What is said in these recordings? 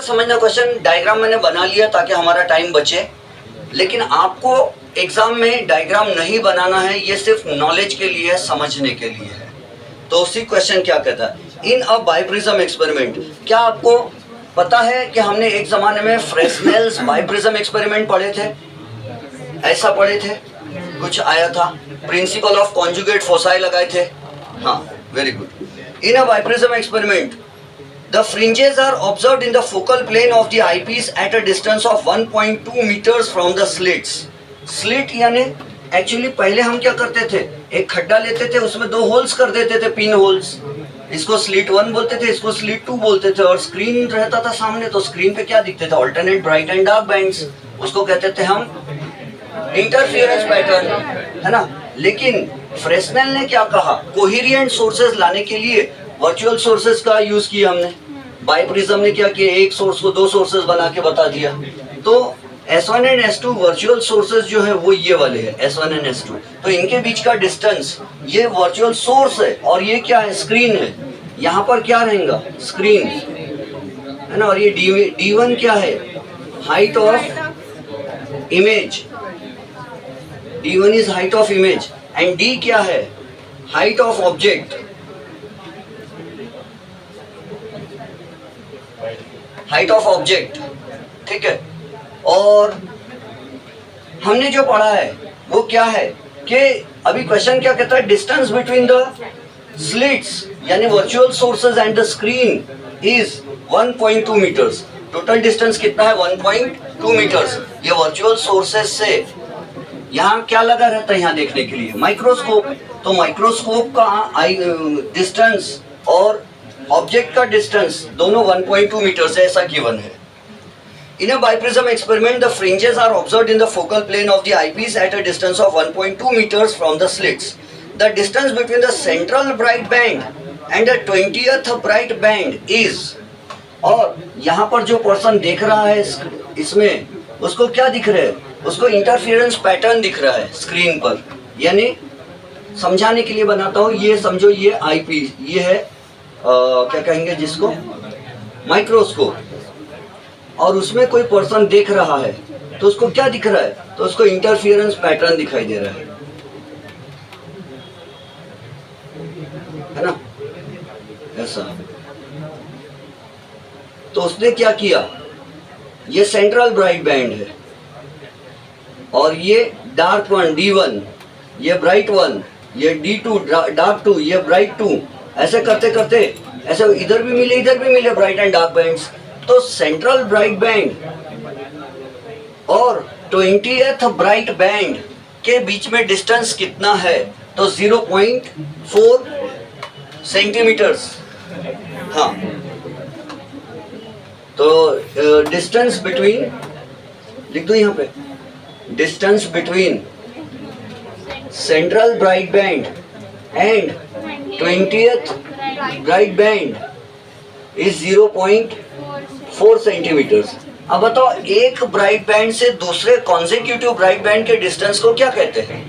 समझना question diagram मैंने बना लिया ताकि हमारा टाइम बचे, लेकिन आपको एग्जाम में डायग्राम नहीं बनाना है, ये सिर्फ नॉलेज के लिए है, समझने के लिए है। तो उसी क्वेश्चन क्या कहता है, इन अ बाइप्रिज्म एक्सपेरिमेंट। क्या आपको पता है कि हमने एक जमाने में फ्रेस्नेल्स बाइप्रिज्म एक्सपेरिमेंट पढ़े थे, ऐसा पढ़े थे, कुछ आया था, प्रिंसिपल ऑफ कॉन्जुगेट फोसाई लगाए थे। हाँ, very good. In a biprism experiment the fringes are observed in the focal plane of the eyepiece at a distance of 1.2 meters from the slits. Slit यानी एक्चुअली पहले हम क्या करते थे, एक खड्डा लेते थे, उसमें 2 होल्स कर देते थे, पिन होल्स। इसको स्लिट 1 बोलते थे, इसको स्लिट 2 बोलते थे, और स्क्रीन रहता था सामने, तो स्क्रीन पे क्या दिखते थे, alternate bright and dark bands, उसको कहते थे हम इंटरफियरेंस पैटर्न, है ना। लेकिन फ्रेस्नेल ने क्या कहा, कोहेरेंट सोर्सेज लाने के लिए वर्चुअल सोर्सेज का यूज किया हमने। बाइप्रिज्म ने क्या किया, एक सोर्स को 2 सोर्सेज बना के बता दिया। तो S1 and S2 virtual sources जो है वो ये वाले हैं, S1 एंड S2। तो इनके बीच का डिस्टेंस, ये वर्चुअल सोर्स है और ये क्या है, स्क्रीन है। यहाँ पर क्या रहेगा, स्क्रीन, है ना। और ये D1 क्या है, height of image, D1 is height of image, and D क्या है, height of object, height of object, ठीक है। और हमने जो पढ़ा है वो क्या है कि अभी क्वेश्चन क्या कहता है, डिस्टेंस बिटवीन द स्लिट्स यानी virtual sources and the screen is 1.2 metres. Total distance कितना है, 1.2 मीटर्स। ये वर्चुअल सोर्सेज से यहाँ क्या लगा रहता है, यहाँ देखने के लिए माइक्रोस्कोप। तो माइक्रोस्कोप का डिस्टेंस और ऑब्जेक्ट का डिस्टेंस दोनों 1.2 मीटर से, ऐसा गिवन है। In a biprism experiment the fringes are observed in the focal plane of the eyepiece at a distance of 1.2 metres from the slits. The distance between the central bright band and the 20th bright band is, और यहाँ पर जो person देख रहा है इसमें, उसको क्या दिख रहा है, उसको इंटरफियरेंस पैटर्न दिख रहा है स्क्रीन पर। यानी समझाने के लिए बनाता हूँ, ये समझो ये आईपीस, ये है क्या कहेंगे जिसको, माइक्रोस्कोप, और उसमें कोई पर्सन देख रहा है तो उसको क्या दिख रहा है, तो उसको इंटरफियरेंस पैटर्न दिखाई दे रहा है ना, ऐसा। तो उसने क्या किया, ये सेंट्रल ब्राइट बैंड है और ये डार्क वन D1, ये ब्राइट 1, ये D2 डार्क 2, ये ब्राइट 2, ऐसे करते करते ऐसे इधर भी मिले ब्राइट एंड डार्क बैंड्स। तो सेंट्रल ब्राइट बैंड और 20th ब्राइट बैंड के बीच में डिस्टेंस कितना है, तो 0.4 सेंटीमीटर्स। हाँ, तो डिस्टेंस बिटवीन, लिख दो यहाँ पे, distance between central bright band and 20th bright band is 0.4 centimetres. अब बताओ, एक ब्राइट बैंड से दूसरे कॉन्सेक्यूटिव ब्राइट बैंड के डिस्टेंस को क्या कहते हैं,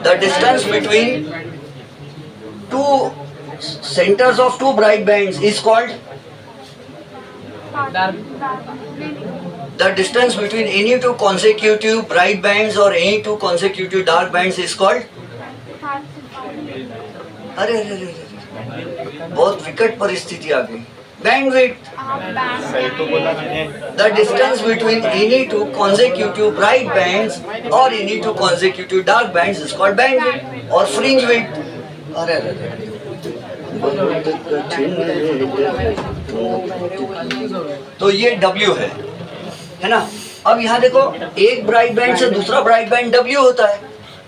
the distance between 2 centres of 2 bright bands is called, the distance between any 2 consecutive bright bands or any 2 consecutive dark bands is called, अरे बहुत विकट परिस्थिति आ गई, bandwidth. The distance between any 2 consecutive bright bands or any 2 consecutive dark bands is called bandwidth or fringe width। अरे तो ये W है ना। अब यहाँ देखो, एक ब्राइट बैंड से दूसरा ब्राइट बैंड W होता है,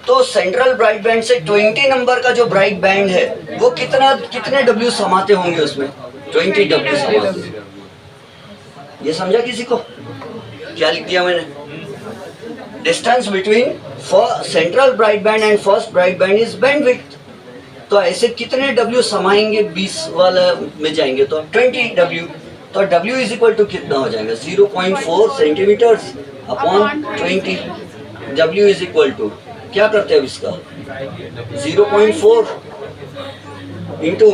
तो सेंट्रल ब्राइट बैंड से 20 नंबर का जो ब्राइट बैंड है वो कितने W समाते होंगे उसमें, 20 W समाते। ये समझा किसी को, क्या लिख दिया मैंने, distance between central bright band and first bright band is bandwidth. तो ऐसे कितने W समाएंगे, 20 वाला में जाएंगे तो 20 W। तो W इज इक्वल टू कितना हो जाएगा, 0.4 centimetres upon 20। W is equal to क्या करते हैं इसका, 0.4 into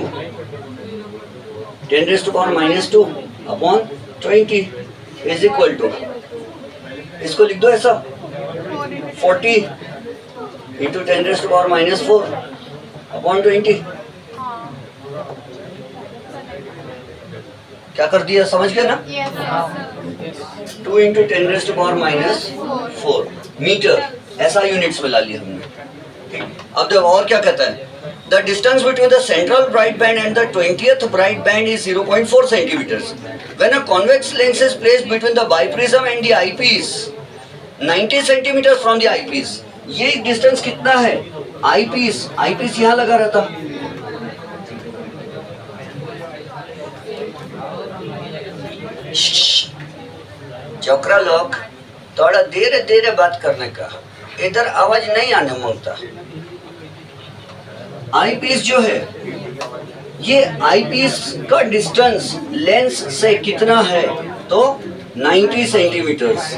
10⁻² upon 20 is equal to, इसको लिख दो ऐसा, 40 इंटू 10⁻⁻⁴ अपॉन 20। क्या कर दिया, समझ गए ना? 2 इंटू 10⁻⁻⁴ मीटर, ऐसा यूनिट्स में ला लिया हमने। अब देखो और क्या कहता है, the distance between the central bright band and the 20th bright band is 0.4 centimetres when a convex lens is placed between the biprism and the eyepiece 90 centimetre from the eyepiece. ये डिस्टेंस कितना है, eyepiece, eyepiece यहाँ लगा रहता, चौकरा लोग थोड़ा धीरे धीरे बात करने का, इधर आवाज नहीं आने मांगता। आईपीस जो है, ये आईपीस का डिस्टेंस लेंस से कितना है, तो 90 सेंटीमीटर्स।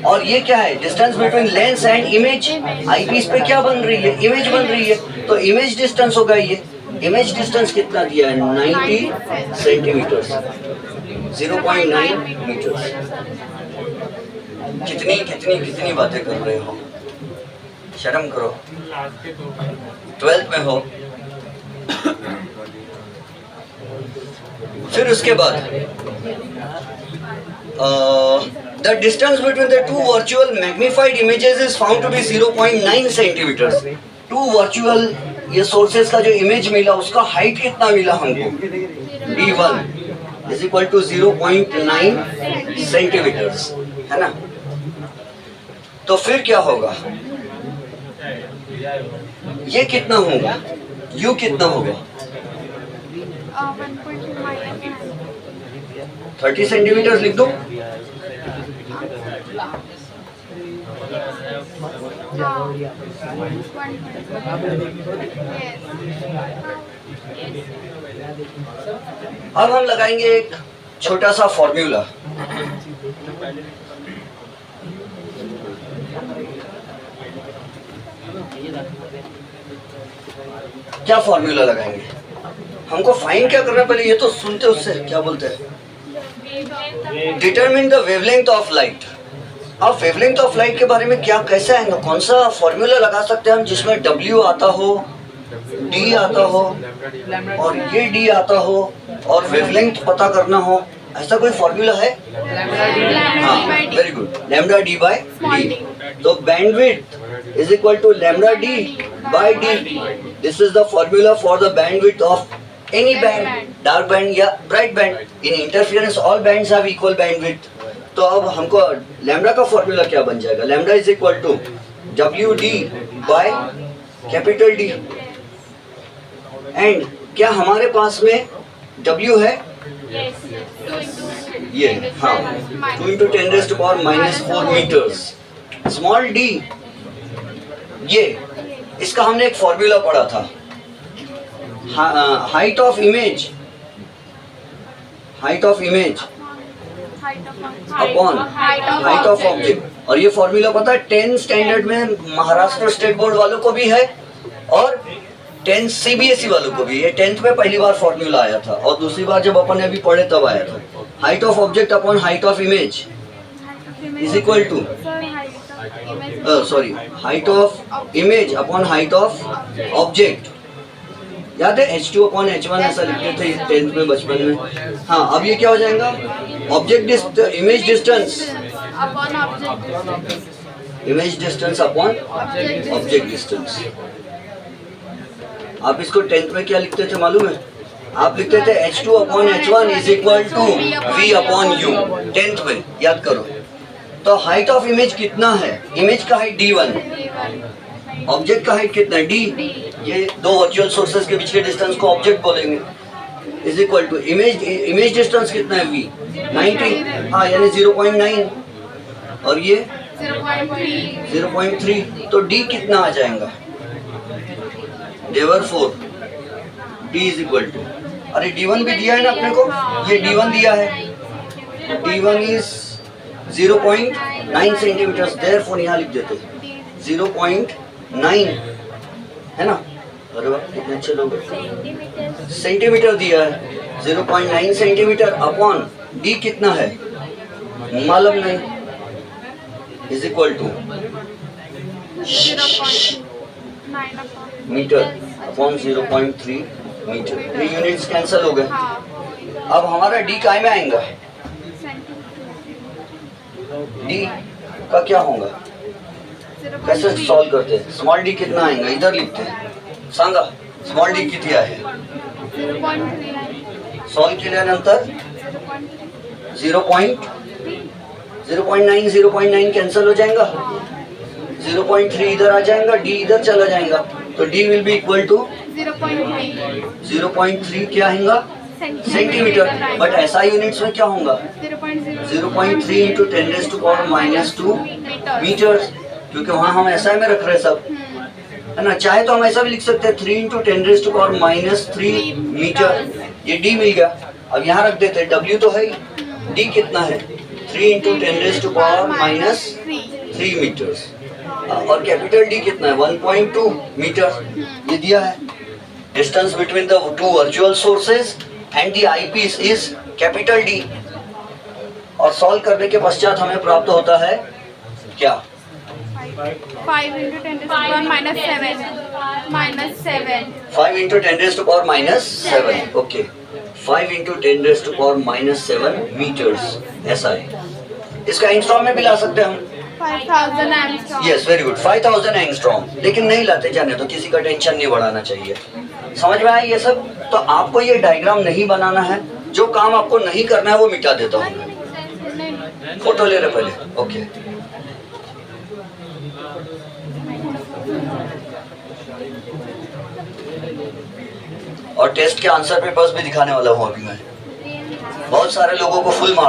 और ये क्या है, distance between lens and image. Eyepiece पे क्या बन रही है, इमेज बन रही है, तो इमेज डिस्टेंस होगा ये। इमेज डिस्टेंस कितना दिया है, 90 सेंटीमीटर्स, 0.9 मीटर्स। कितनी कितनी कितनी बातें कर रहे हो, शर्म करो, 12th में हो। फिर उसके बाद the distance between the two virtual magnified images is found to be 0.9 centimetres. Two virtual ये सोर्सेस का जो इमेज मिला, उसका हाइट कितना मिला हमको, d1 is equal to 0.9 centimetres, है ना? तो फिर क्या होगा, ये कितना होगा, u कितना होगा, 30 सेंटीमीटर लिख दो। अब हम लगाएंगे एक छोटा सा फॉर्मूला। क्या फॉर्मूला लगाएंगे, हमको फाइंड क्या करना, पहले ये तो सुनते, उससे क्या बोलते हैं, determine the wavelength of light. अब वेवलेंथ ऑफ लाइट के बारे में क्या, कैसे आएंगे, कौन सा फॉर्मूला लगा सकते हैं हम जिसमें W आता हो, D आता हो और ये D आता हो और वेवलेंथ पता करना हो, ऐसा कोई फॉर्मूला है? हाँ, very good, lambda D by D। तो bandwidth is equal to lambda D by D। This is the formula for the bandwidth of any band, dark band या bright band. In interference all bands have equal bandwidth. तो अब हमको lambda का formula क्या बन जाएगा, lambda is equal to WD by capital D। And क्या हमारे पास में W है? ये हाँ, 2 इंटू 10⁻⁻⁴ मीटर्स। स्मॉल d, ये इसका हमने एक फॉर्मूला पढ़ा था, height of image, height of image upon height of object. और ये फॉर्मूला पता है 10th स्टैंडर्ड में महाराष्ट्र स्टेट बोर्ड वालों को भी है और 10th CBSE वालों को भी। ये 10th में पहली बार फॉर्मूला आया था और दूसरी बार जब अपन ने अभी पढ़े तब आया था। Height of object upon height of image is equal to, sorry, height of image upon height of object. याद है H2 अपॉन H1 ऐसा लिखते थे 10th में बचपन में। हाँ, अब ये क्या हो जाएगा, object image distance, image distance upon object distance. आप इसको 10th में क्या लिखते थे मालूम है, आप लिखते थे H2 upon H1 is equal to V upon U, 10th में, याद करो। तो हाइट ऑफ इमेज कितना है, इमेज का हाइट D1, ऑब्जेक्ट का हाइट कितना है D। ये दो वर्चुअल सोर्सेस के बीच के डिस्टेंस को ऑब्जेक्ट बोलेंगे, is equal to image distance कितना है V, 90, हाँ यानी 0.9 और ये 0.3। तो D कितना आ जाएगा, therefore D is equal to, अरे D1 भी दिया है ना अपने को, ये D1 दिया है, D1 इज 0.9 सेंटीमीटर, therefore यहाँ लिख देते 0.9, है ना। अरे वाह, कितने अच्छे लोग, सेंटीमीटर दिया है, 0.9 सेंटीमीटर अपॉन डी कितना है मालूम नहीं, is equal to 0.9 metre upon 0.3 metre. ये यूनिट्स कैंसिल हो गए। अब हमारा डी काय में आएगा, डी का क्या होगा, कैसे सॉल्व करते हैं? स्मॉल डी कितना आएगा इधर लिखते हैं, सांगा स्मॉल डी किती आहे, 0.3 सॉल्व केल्यानंतर 0.9 कैंसिल हो जाएगा, 0.3 इधर आ जाएगा, डी इधर चला जाएगा, तो D will be equal to 0.3 क्या आएगा सेंटीमीटर। बट ऐसा यूनिट्स में क्या होगा 0.3 इंटू 10⁻⁻² मीटर्स, क्योंकि वहाँ हम SI में रख रहे हैं सब, है ना। चाहे तो हम ऐसा भी लिख सकते हैं 3 इंटू 10⁻³ मीटर, ये डी मिल गया। अब यहाँ रख देते हैं, W तो है ही, डी कितना है 3 इंटू 10⁻³ मीटर्स, और कैपिटल डी कितना है 1.2 मीटर, ये दिया है। Distance between the two virtual sources and the eyepiece is capital D. और सॉल्व करने के पश्चात हमें प्राप्त होता है क्या, 5 into 10⁻⁻7 5 into 10⁻⁻7, okay 5 into 10⁻⁻7 metres SI। इसका एंगस्ट्रॉम में भी ला सकते हैं हम, 5000 angstrom। Yes very good 5000 angstrom, लेकिन नहीं लाते जाने तो, किसी का टेंशन नहीं बढ़ाना चाहिए। समझ में आया ये सब? तो आपको ये डायग्राम नहीं बनाना है, जो काम आपको नहीं करना है वो मिटा देता हूँ। फोटो ले रहे पहले, ओके। और टेस्ट के आंसर पेपर्स भी दिखाने वाला हूँ अभी मैं, बहुत सारे लोगों को फुल मार्क्स